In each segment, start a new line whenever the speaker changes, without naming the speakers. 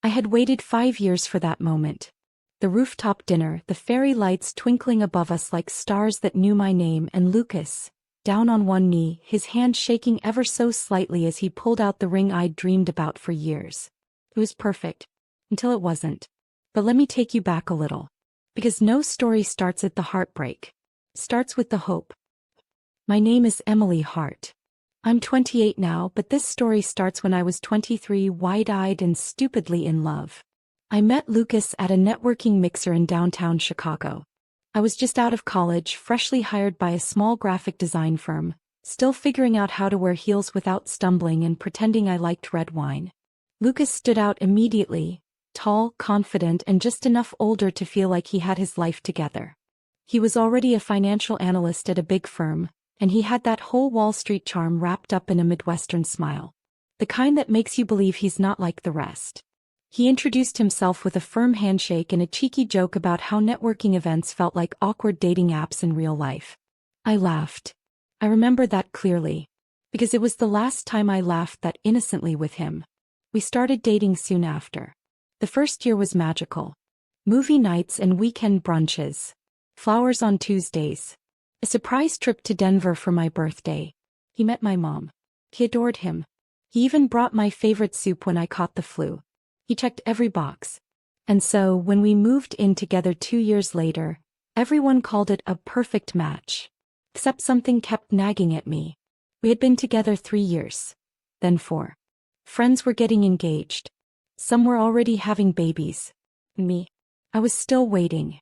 I had waited 5 years for that moment. The rooftop dinner, the fairy lights twinkling above us like stars that knew my name, and Lucas, down on one knee, his hand shaking ever so slightly as he pulled out the ring I'd dreamed about for years. It was perfect. Until it wasn't. But let me take you back a little. Because no story starts at the heartbreak. It starts with the hope. My name is Emily Hart. I'm 28 now, but this story starts when I was 23, wide-eyed and stupidly in love. I met Lucas at a networking mixer in downtown Chicago. I was just out of college, freshly hired by a small graphic design firm, still figuring out how to wear heels without stumbling and pretending I liked red wine. Lucas stood out immediately, tall, confident, and just enough older to feel like he had his life together. He was already a financial analyst at a big firm, and he had that whole Wall Street charm wrapped up in a Midwestern smile. The kind that makes you believe he's not like the rest. He introduced himself with a firm handshake and a cheeky joke about how networking events felt like awkward dating apps in real life. I laughed. I remember that clearly. Because it was the last time I laughed that innocently with him. We started dating soon after. The first year was magical. Movie nights and weekend brunches. Flowers on Tuesdays. A surprise trip to Denver for my birthday. He met my mom. He adored him. He even brought my favorite soup when I caught the flu. He checked every box. And so, when we moved in together 2 years later, everyone called it a perfect match. Except something kept nagging at me. We had been together 3 years. Then 4. Friends were getting engaged. Some were already having babies. Me. I was still waiting.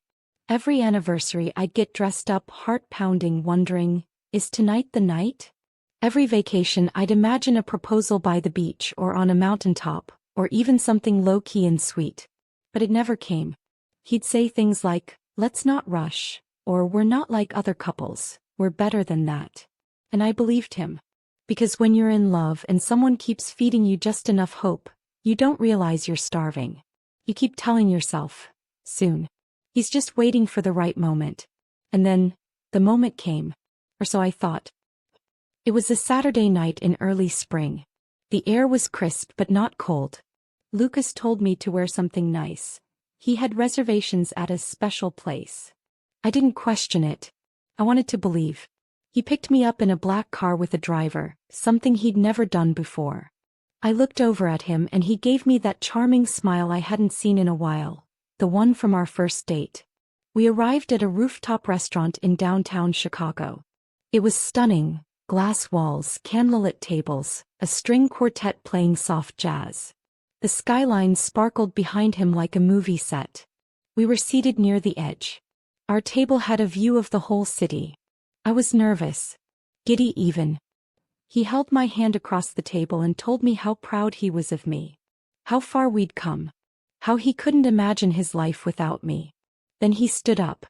Every anniversary I'd get dressed up, heart-pounding, wondering, is tonight the night? Every vacation I'd imagine a proposal by the beach or on a mountaintop, or even something low-key and sweet. But it never came. He'd say things like, let's not rush, or we're not like other couples, we're better than that. And I believed him. Because when you're in love and someone keeps feeding you just enough hope, you don't realize you're starving. You keep telling yourself, soon. He's just waiting for the right moment. And then, the moment came. Or so I thought. It was a Saturday night in early spring. The air was crisp but not cold. Lucas told me to wear something nice. He had reservations at a special place. I didn't question it. I wanted to believe. He picked me up in a black car with a driver, something he'd never done before. I looked over at him and he gave me that charming smile I hadn't seen in a while, the one from our first date. We arrived at a rooftop restaurant in downtown Chicago. It was stunning, glass walls, candlelit tables, a string quartet playing soft jazz. The skyline sparkled behind him like a movie set. We were seated near the edge. Our table had a view of the whole city. I was nervous. Giddy even. He held my hand across the table and told me how proud he was of me. How far we'd come. How he couldn't imagine his life without me. Then he stood up.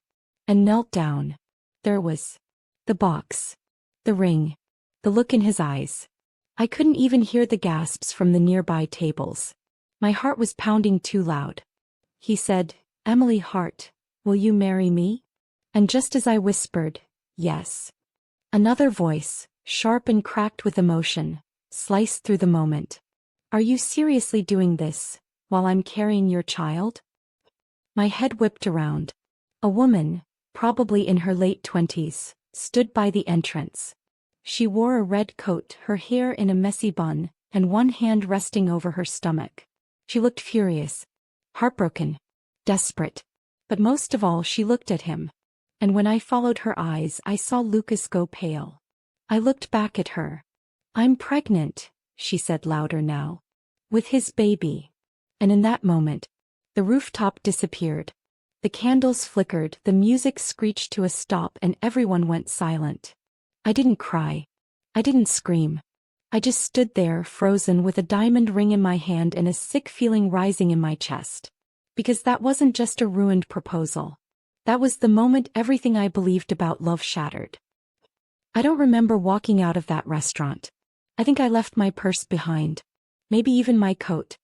And knelt down. There was. The box. The ring. The look in his eyes. I couldn't even hear the gasps from the nearby tables. My heart was pounding too loud. He said, Emily Hart, will you marry me? And just as I whispered, yes. Another voice, sharp and cracked with emotion, sliced through the moment. Are you seriously doing this, while I'm carrying your child? My head whipped around. A woman, probably in her late 20s, stood by the entrance. She wore a red coat, her hair in a messy bun, and one hand resting over her stomach. She looked furious, heartbroken, desperate. But most of all she looked at him. And when I followed her eyes I saw Lucas go pale. I looked back at her. I'm pregnant, she said louder now. With his baby. And in that moment, the rooftop disappeared. The candles flickered, the music screeched to a stop, and everyone went silent. I didn't cry. I didn't scream. I just stood there, frozen, with a diamond ring in my hand and a sick feeling rising in my chest. Because that wasn't just a ruined proposal. That was the moment everything I believed about love shattered. I don't remember walking out of that restaurant. I think I left my purse behind. Maybe even my coat.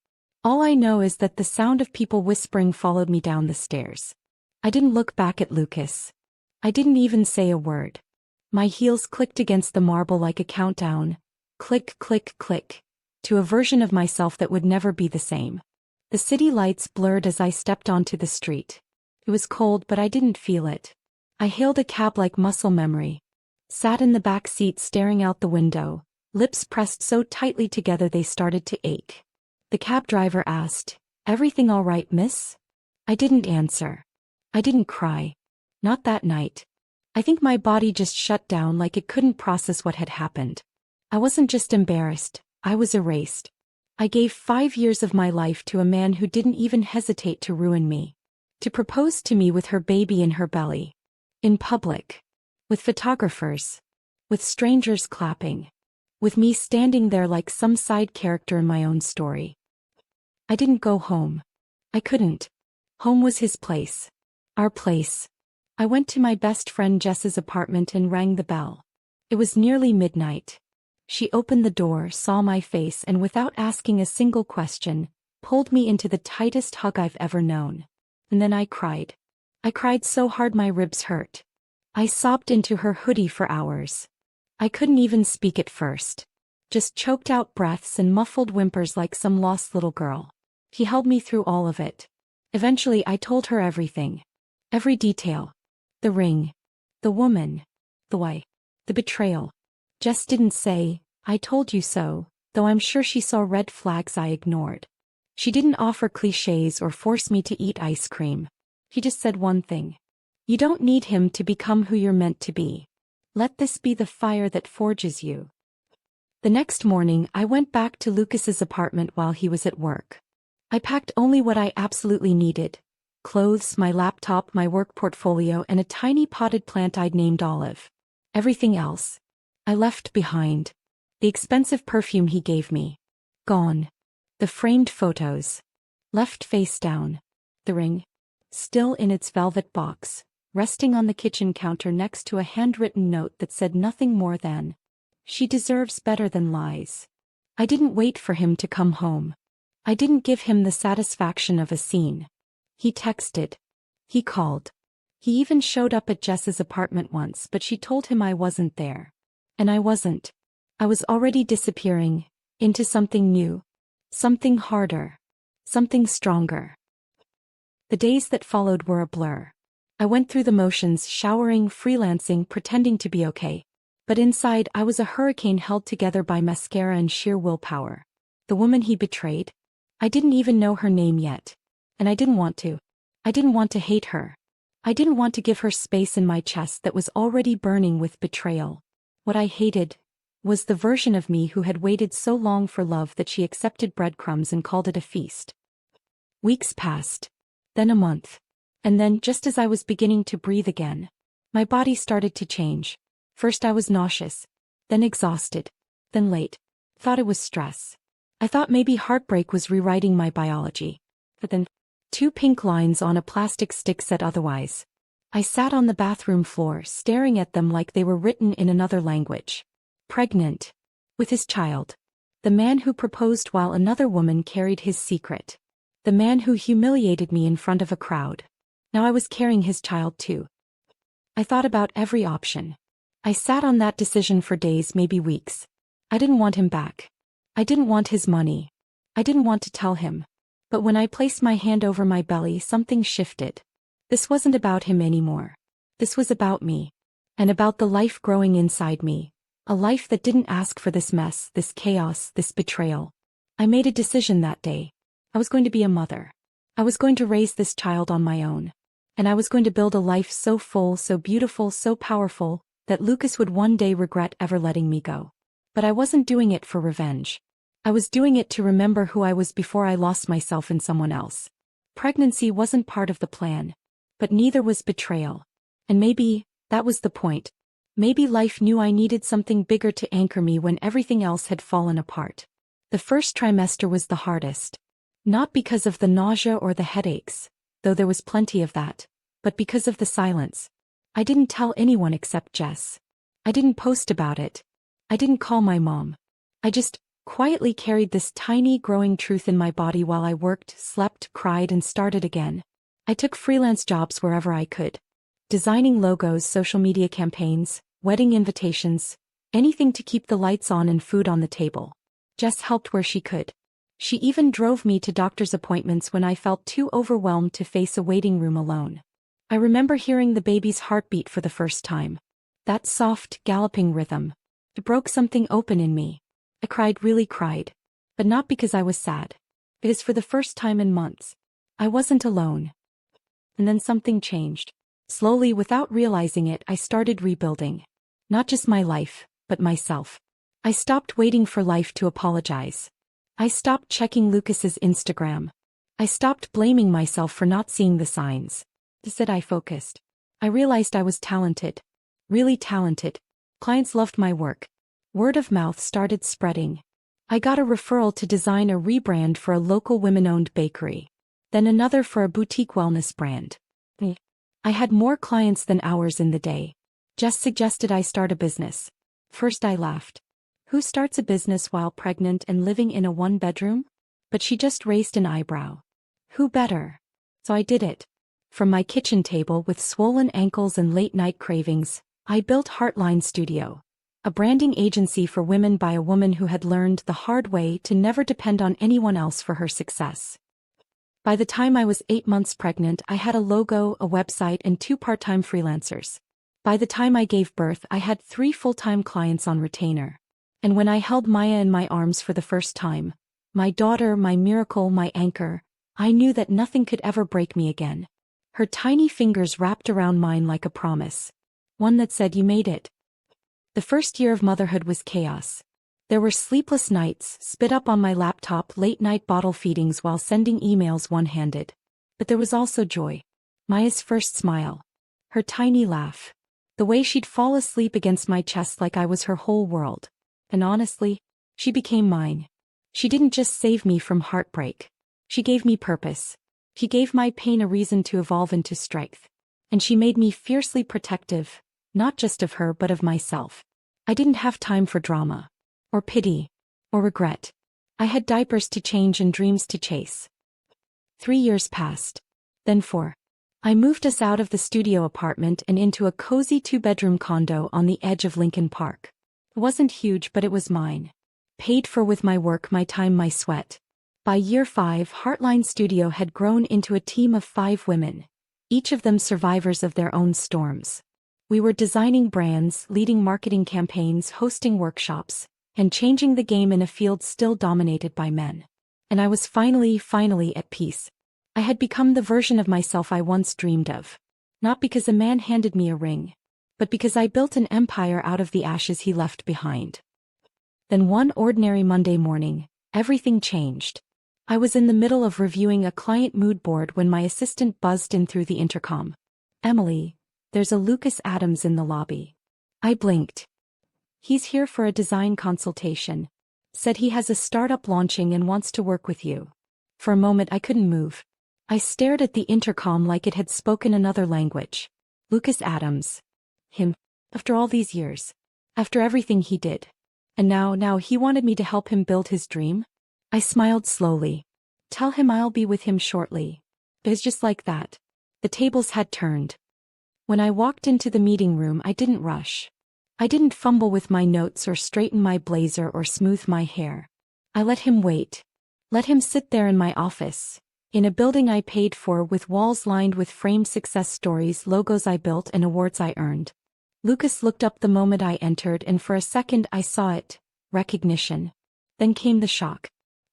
All I know is that the sound of people whispering followed me down the stairs. I didn't look back at Lucas. I didn't even say a word. My heels clicked against the marble like a countdown. Click, click, click. To a version of myself that would never be the same. The city lights blurred as I stepped onto the street. It was cold, but I didn't feel it. I hailed a cab like muscle memory. Sat in the back seat staring out the window, lips pressed so tightly together they started to ache. The cab driver asked, "Everything all right, miss?" I didn't answer. I didn't cry. Not that night. I think my body just shut down like it couldn't process what had happened. I wasn't just embarrassed, I was erased. I gave 5 years of my life to a man who didn't even hesitate to ruin me. To propose to me with her baby in her belly. In public. With photographers. With strangers clapping. With me standing there like some side character in my own story. I didn't go home. I couldn't. Home was his place. Our place. I went to my best friend Jess's apartment and rang the bell. It was nearly midnight. She opened the door, saw my face, and without asking a single question, pulled me into the tightest hug I've ever known. And then I cried. I cried so hard my ribs hurt. I sobbed into her hoodie for hours. I couldn't even speak at first. Just choked out breaths and muffled whimpers like some lost little girl. He held me through all of it. Eventually I told her everything. Every detail. The ring. The woman. The why. The betrayal. Jess didn't say, "I told you so," though I'm sure she saw red flags I ignored. She didn't offer clichés or force me to eat ice cream. He just said one thing. "You don't need him to become who you're meant to be. Let this be the fire that forges you." The next morning, I went back to Lucas's apartment while he was at work. I packed only what I absolutely needed. Clothes, my laptop, my work portfolio, and a tiny potted plant I'd named Olive. Everything else I left behind. The expensive perfume he gave me. Gone. The framed photos. Left face down. The ring. Still in its velvet box, resting on the kitchen counter next to a handwritten note that said nothing more than, "She deserves better than lies." I didn't wait for him to come home. I didn't give him the satisfaction of a scene. He texted. He called. He even showed up at Jess's apartment once, but she told him I wasn't there. And I wasn't. I was already disappearing, into something new. Something harder. Something stronger. The days that followed were a blur. I went through the motions, showering, freelancing, pretending to be okay. But inside I was a hurricane held together by mascara and sheer willpower. The woman he betrayed? I didn't even know her name yet. And I didn't want to. I didn't want to hate her. I didn't want to give her space in my chest that was already burning with betrayal. What I hated was the version of me who had waited so long for love that she accepted breadcrumbs and called it a feast. Weeks passed. Then a month. And then, just as I was beginning to breathe again, my body started to change. First I was nauseous. Then exhausted. Then late. Thought it was stress. I thought maybe heartbreak was rewriting my biology. But then, 2 pink lines on a plastic stick said otherwise. I sat on the bathroom floor, staring at them like they were written in another language. Pregnant. With his child. The man who proposed while another woman carried his secret. The man who humiliated me in front of a crowd. Now I was carrying his child too. I thought about every option. I sat on that decision for days, maybe weeks. I didn't want him back. I didn't want his money. I didn't want to tell him. But when I placed my hand over my belly, something shifted. This wasn't about him anymore. This was about me. And about the life growing inside me. A life that didn't ask for this mess, this chaos, this betrayal. I made a decision that day. I was going to be a mother. I was going to raise this child on my own. And I was going to build a life so full, so beautiful, so powerful, that Lucas would one day regret ever letting me go. But I wasn't doing it for revenge. I was doing it to remember who I was before I lost myself in someone else. Pregnancy wasn't part of the plan. But neither was betrayal. And maybe that was the point. Maybe life knew I needed something bigger to anchor me when everything else had fallen apart. The first trimester was the hardest. Not because of the nausea or the headaches, though there was plenty of that, but because of the silence. I didn't tell anyone except Jess. I didn't post about it. I didn't call my mom. I just quietly carried this tiny growing truth in my body while I worked, slept, cried, and started again. I took freelance jobs wherever I could. Designing logos, social media campaigns, wedding invitations, anything to keep the lights on and food on the table. Jess helped where she could. She even drove me to doctor's appointments when I felt too overwhelmed to face a waiting room alone. I remember hearing the baby's heartbeat for the first time. That soft, galloping rhythm. It broke something open in me. I really cried. But not because I was sad. Because for the first time in months, I wasn't alone. And then something changed. Slowly, without realizing it, I started rebuilding. Not just my life, but myself. I stopped waiting for life to apologize. I stopped checking Lucas's Instagram. I stopped blaming myself for not seeing the signs. Instead, I focused. I realized I was talented. Really talented. Clients loved my work. Word of mouth started spreading. I got a referral to design a rebrand for a local women-owned bakery. Then another for a boutique wellness brand. I had more clients than hours in the day. Jess suggested I start a business. First I laughed. Who starts a business while pregnant and living in a one-bedroom? But she just raised an eyebrow. Who better? So I did it. From my kitchen table with swollen ankles and late-night cravings, I built Heartline Studio, a branding agency for women by a woman who had learned the hard way to never depend on anyone else for her success. By the time I was 8 months pregnant, I had a logo, a website, and 2 part-time freelancers. By the time I gave birth, I had 3 full-time clients on retainer. And when I held Maya in my arms for the first time, my daughter, my miracle, my anchor, I knew that nothing could ever break me again. Her tiny fingers wrapped around mine like a promise. One that said, "You made it." The first year of motherhood was chaos. There were sleepless nights, spit up on my laptop, late-night bottle feedings while sending emails one-handed. But there was also joy. Maya's first smile. Her tiny laugh. The way she'd fall asleep against my chest like I was her whole world. And honestly, she became mine. She didn't just save me from heartbreak. She gave me purpose. She gave my pain a reason to evolve into strength. And she made me fiercely protective, not just of her but of myself. I didn't have time for drama. Or pity. Or regret. I had diapers to change and dreams to chase. 3 years passed. Then 4. I moved us out of the studio apartment and into a cozy 2-bedroom condo on the edge of Lincoln Park. It wasn't huge, but it was mine. Paid for with my work, my time, my sweat. By year 5, Heartline Studio had grown into a team of 5 women, each of them survivors of their own storms. We were designing brands, leading marketing campaigns, hosting workshops, and changing the game in a field still dominated by men. And I was finally at peace. I had become the version of myself I once dreamed of. Not because a man handed me a ring, but because I built an empire out of the ashes he left behind. Then one ordinary Monday morning, everything changed. I was in the middle of reviewing a client mood board when my assistant buzzed in through the intercom. "Emily, there's a Lucas Adams in the lobby." I blinked. "He's here for a design consultation. Said he has a startup launching and wants to work with you." For a moment I couldn't move. I stared at the intercom like it had spoken another language. Lucas Adams. Him. After all these years. After everything he did. And now he wanted me to help him build his dream? I smiled slowly. "Tell him I'll be with him shortly." It was just like that. The tables had turned. When I walked into the meeting room, I didn't rush. I didn't fumble with my notes or straighten my blazer or smooth my hair. I let him wait. Let him sit there in my office, in a building I paid for, with walls lined with framed success stories, logos I built, and awards I earned. Lucas looked up the moment I entered, and for a second I saw it. Recognition. Then came the shock.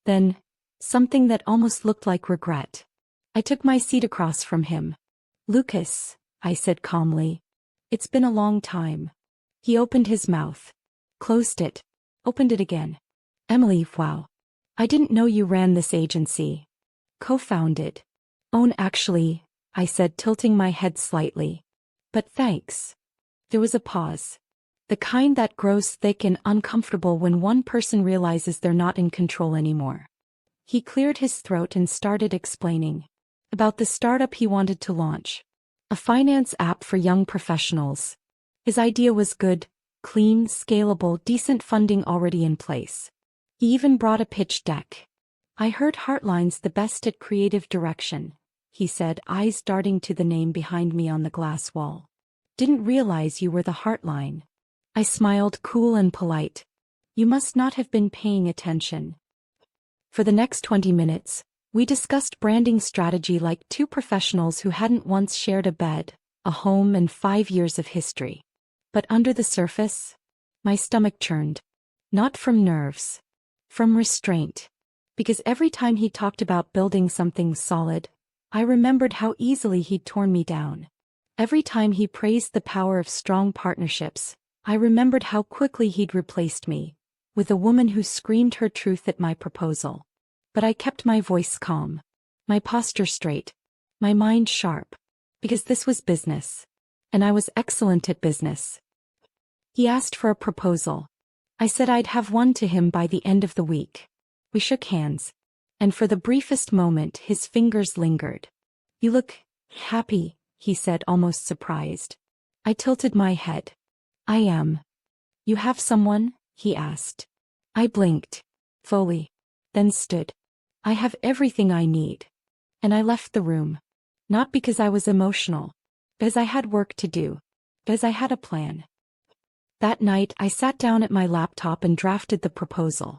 Then, something that almost looked like regret. I took my seat across from him. "Lucas," I said calmly. "It's been a long time." He opened his mouth. Closed it. Opened it again. "Emily, wow. I didn't know you ran this agency." "Co-founded." "Oh, actually," I said, tilting my head slightly. "But thanks." There was a pause. The kind that grows thick and uncomfortable when one person realizes they're not in control anymore. He cleared his throat and started explaining about the startup he wanted to launch. A finance app for young professionals. His idea was good, clean, scalable, decent funding already in place. He even brought a pitch deck. "I heard Heartline's the best at creative direction," he said, eyes darting to the name behind me on the glass wall. "Didn't realize you were the Heartline." I smiled, cool and polite. "You must not have been paying attention." For the next 20 minutes, we discussed branding strategy like two professionals who hadn't once shared a bed, a home, and 5 years of history. But under the surface, my stomach churned. Not from nerves. From restraint. Because every time he talked about building something solid, I remembered how easily he'd torn me down. Every time he praised the power of strong partnerships, I remembered how quickly he'd replaced me with a woman who screamed her truth at my proposal. But I kept my voice calm, my posture straight, my mind sharp, because this was business, and I was excellent at business. He asked for a proposal. I said I'd have one to him by the end of the week. We shook hands, and for the briefest moment his fingers lingered. "You look happy," he said, almost surprised. I tilted my head. "I am." "You have someone?" he asked. I blinked, fully, then stood. "I have everything I need." And I left the room. Not because I was emotional, because I had work to do, because I had a plan. That night I sat down at my laptop and drafted the proposal.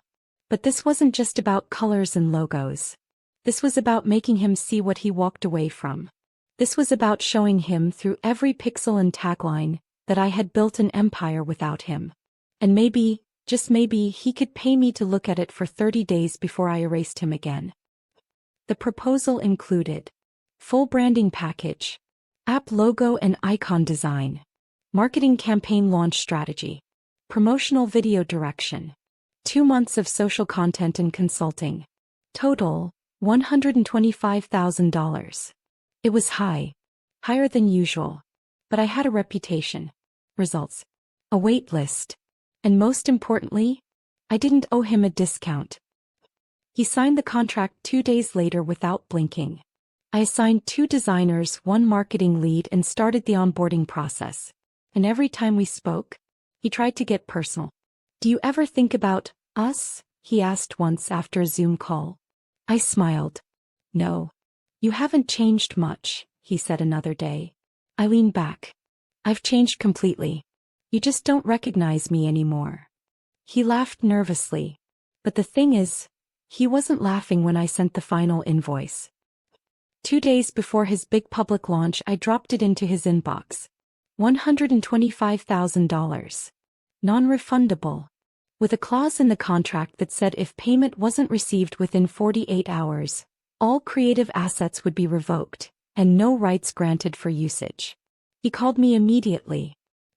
But this wasn't just about colors and logos. This was about making him see what he walked away from. This was about showing him through every pixel and tagline that I had built an empire without him. And maybe, just maybe, he could pay me to look at it for 30 days before I erased him again. The proposal included full branding package, app logo and icon design, marketing campaign launch strategy, promotional video direction, 2 months of social content and consulting. Total, $125,000. It was higher than usual. But I had a reputation, results, a wait list, and most importantly, I didn't owe him a discount. He signed the contract 2 days later without blinking. I assigned 2 designers, 1 marketing lead, and started the onboarding process. And every time we spoke, he tried to get personal. "Do you ever think about us?" he asked once after a Zoom call. I smiled. "No. You haven't changed much," he said another day. I leaned back. "I've changed completely. You just don't recognize me anymore." He laughed nervously. But the thing is, he wasn't laughing when I sent the final invoice. 2 days before his big public launch, I dropped it into his inbox. $125,000. Non-refundable. With a clause in the contract that said if payment wasn't received within 48 hours, all creative assets would be revoked, and no rights granted for usage. He called me immediately.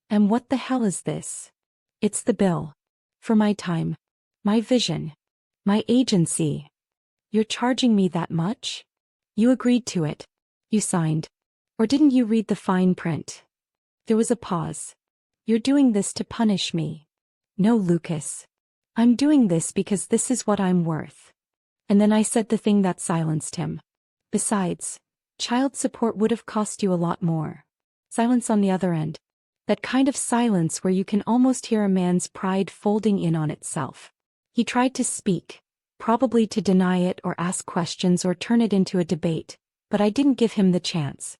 "And what the hell is this?" "It's the bill. For my time. My vision. My agency." "You're charging me that much?" "You agreed to it. You signed. Or didn't you read the fine print?" There was a pause. "You're doing this to punish me." "No, Lucas. I'm doing this because this is what I'm worth." And then I said the thing that silenced him. "Besides, child support would have cost you a lot more." Silence on the other end. That kind of silence where you can almost hear a man's pride folding in on itself. He tried to speak, probably to deny it or ask questions or turn it into a debate, but I didn't give him the chance.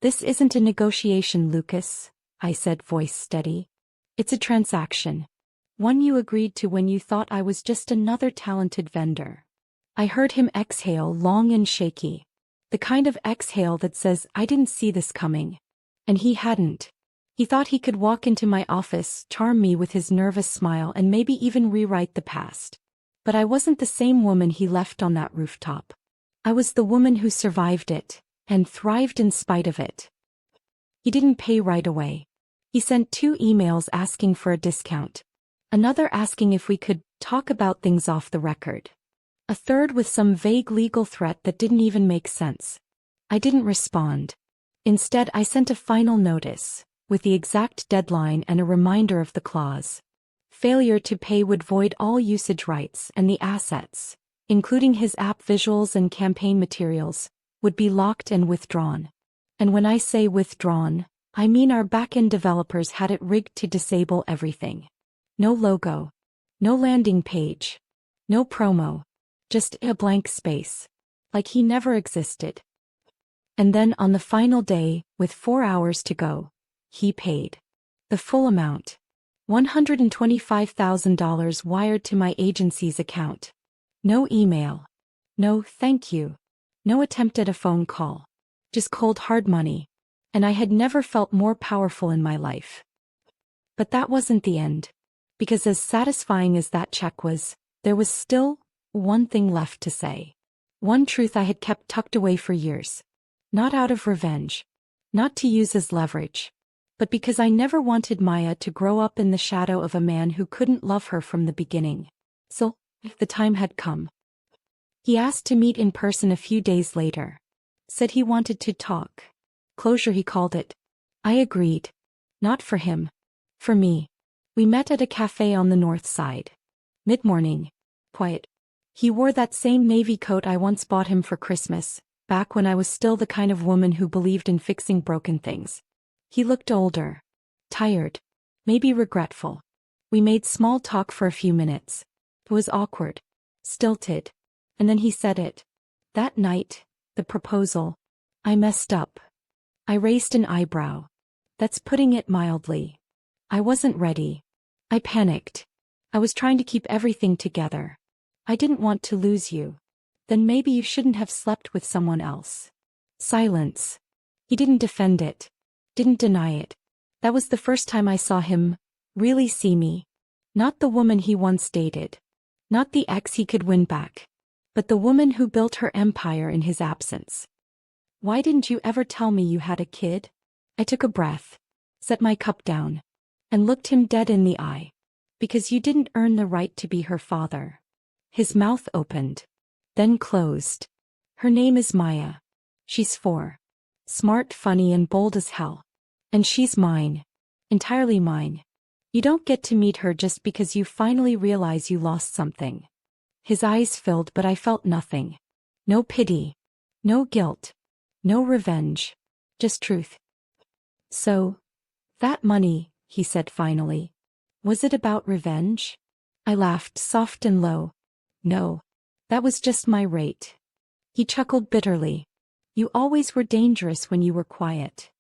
"This isn't a negotiation, Lucas," I said, voice steady. "It's a transaction. One you agreed to when you thought I was just another talented vendor." I heard him exhale, long and shaky. The kind of exhale that says, "I didn't see this coming." And he hadn't. He thought he could walk into my office, charm me with his nervous smile, and maybe even rewrite the past. But I wasn't the same woman he left on that rooftop. I was the woman who survived it, and thrived in spite of it. He didn't pay right away. He sent 2 emails asking for a discount. Another asking if we could talk about things off the record. A third with some vague legal threat that didn't even make sense. I didn't respond. Instead, I sent a final notice, with the exact deadline and a reminder of the clause. Failure to pay would void all usage rights, and the assets, including his app visuals and campaign materials, would be locked and withdrawn. And when I say withdrawn, I mean our back-end developers had it rigged to disable everything. No logo. No landing page. No promo. Just a blank space. Like he never existed. And then on the final day, with 4 hours to go, he paid. The full amount. $125,000 wired to my agency's account. No email. No thank you. No attempt at a phone call. Just cold hard money. And I had never felt more powerful in my life. But that wasn't the end. Because as satisfying as that check was, there was still one thing left to say. One truth I had kept tucked away for years. Not out of revenge. Not to use as leverage. But because I never wanted Maya to grow up in the shadow of a man who couldn't love her from the beginning. So, the time had come. He asked to meet in person a few days later. Said he wanted to talk. Closure, he called it. I agreed. Not for him. For me. We met at a cafe on the north side. Mid-morning. Quiet. He wore that same navy coat I once bought him for Christmas, back when I was still the kind of woman who believed in fixing broken things. He looked older. Tired. Maybe regretful. We made small talk for a few minutes. It was awkward. Stilted. And then he said it. That night, the proposal. I messed up. I raised an eyebrow. That's putting it mildly. I wasn't ready. I panicked. I was trying to keep everything together. I didn't want to lose you. Then maybe you shouldn't have slept with someone else. Silence. He didn't defend it. Didn't deny it. That was the first time I saw him really see me. Not the woman he once dated. Not the ex he could win back. But the woman who built her empire in his absence. Why didn't you ever tell me you had a kid? I took a breath, set my cup down, and looked him dead in the eye. Because you didn't earn the right to be her father. His mouth opened, then closed. Her name is Maya. She's 4. Smart, funny, and bold as hell. And she's mine. Entirely mine. You don't get to meet her just because you finally realize you lost something. His eyes filled, but I felt nothing. No pity. No guilt. No revenge. Just truth. So, that money, he said finally. Was it about revenge? I laughed, soft and low. No. That was just my rate. He chuckled bitterly. You always were dangerous when you were quiet.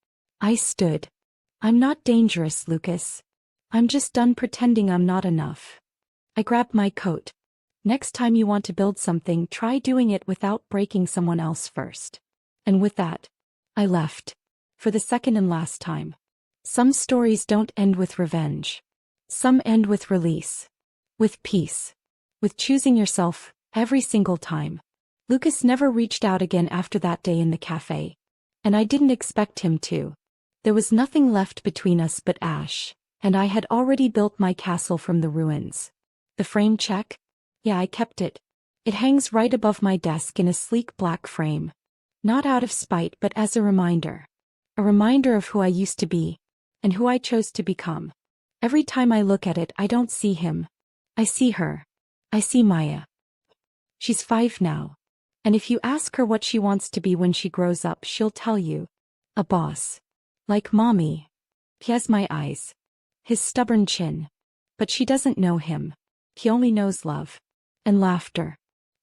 I stood. I'm not dangerous, Lucas. I'm just done pretending I'm not enough. I grabbed my coat. Next time you want to build something, try doing it without breaking someone else first. And with that, I left. For the second and last time. Some stories don't end with revenge. Some end with release. With peace. With choosing yourself, every single time. Lucas never reached out again after that day in the cafe. And I didn't expect him to. There was nothing left between us but ash, and I had already built my castle from the ruins. The frame check? Yeah, I kept it. It hangs right above my desk in a sleek black frame. Not out of spite, but as a reminder. A reminder of who I used to be, and who I chose to become. Every time I look at it, I don't see him. I see her. I see Maya. She's 5 now. And if you ask her what she wants to be when she grows up, she'll tell you. A boss. Like mommy. He has my eyes. His stubborn chin. But she doesn't know him. He only knows love. And laughter.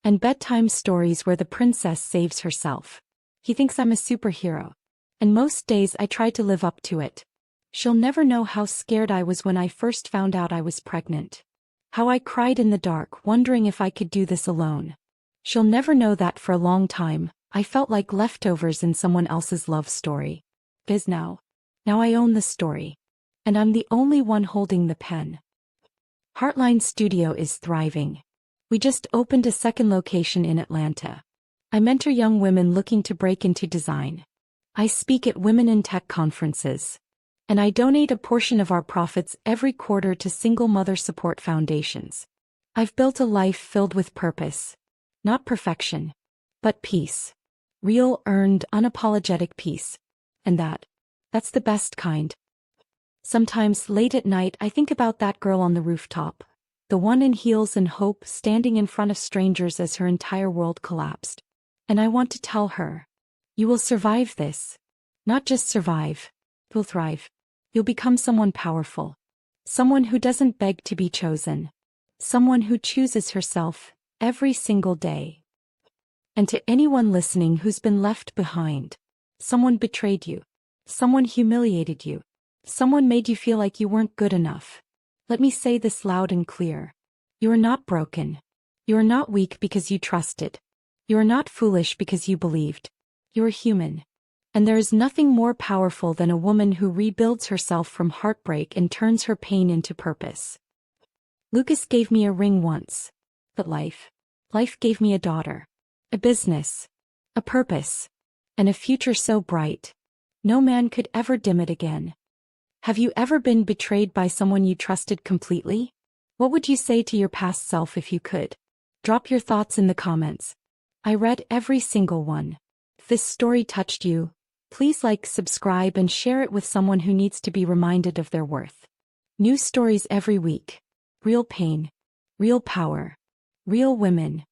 And bedtime stories where the princess saves herself. He thinks I'm a superhero. And most days I try to live up to it. She'll never know how scared I was when I first found out I was pregnant. How I cried in the dark, wondering if I could do this alone. She'll never know that for a long time, I felt like leftovers in someone else's love story. Biz now. Now I own the story. And I'm the only one holding the pen. Heartline Studio is thriving. We just opened a second location in Atlanta. I mentor young women looking to break into design. I speak at Women in Tech conferences. And I donate a portion of our profits every quarter to single mother support foundations. I've built a life filled with purpose. Not perfection, but peace. Real, earned, unapologetic peace. And that's the best kind. Sometimes late at night I think about that girl on the rooftop. The one in heels and hope standing in front of strangers as her entire world collapsed. And I want to tell her. You will survive this. Not just survive. You'll thrive. You'll become someone powerful. Someone who doesn't beg to be chosen. Someone who chooses herself every single day. And to anyone listening who's been left behind. Someone betrayed you. Someone humiliated you. Someone made you feel like you weren't good enough. Let me say this loud and clear. You are not broken. You are not weak because you trusted. You are not foolish because you believed. You are human. And there is nothing more powerful than a woman who rebuilds herself from heartbreak and turns her pain into purpose. Lucas gave me a ring once. But life gave me a daughter. A business. A purpose. And a future so bright. No man could ever dim it again. Have you ever been betrayed by someone you trusted completely? What would you say to your past self if you could? Drop your thoughts in the comments. I read every single one. If this story touched you, please like, subscribe, and share it with someone who needs to be reminded of their worth. New stories every week. Real pain. Real power. Real women.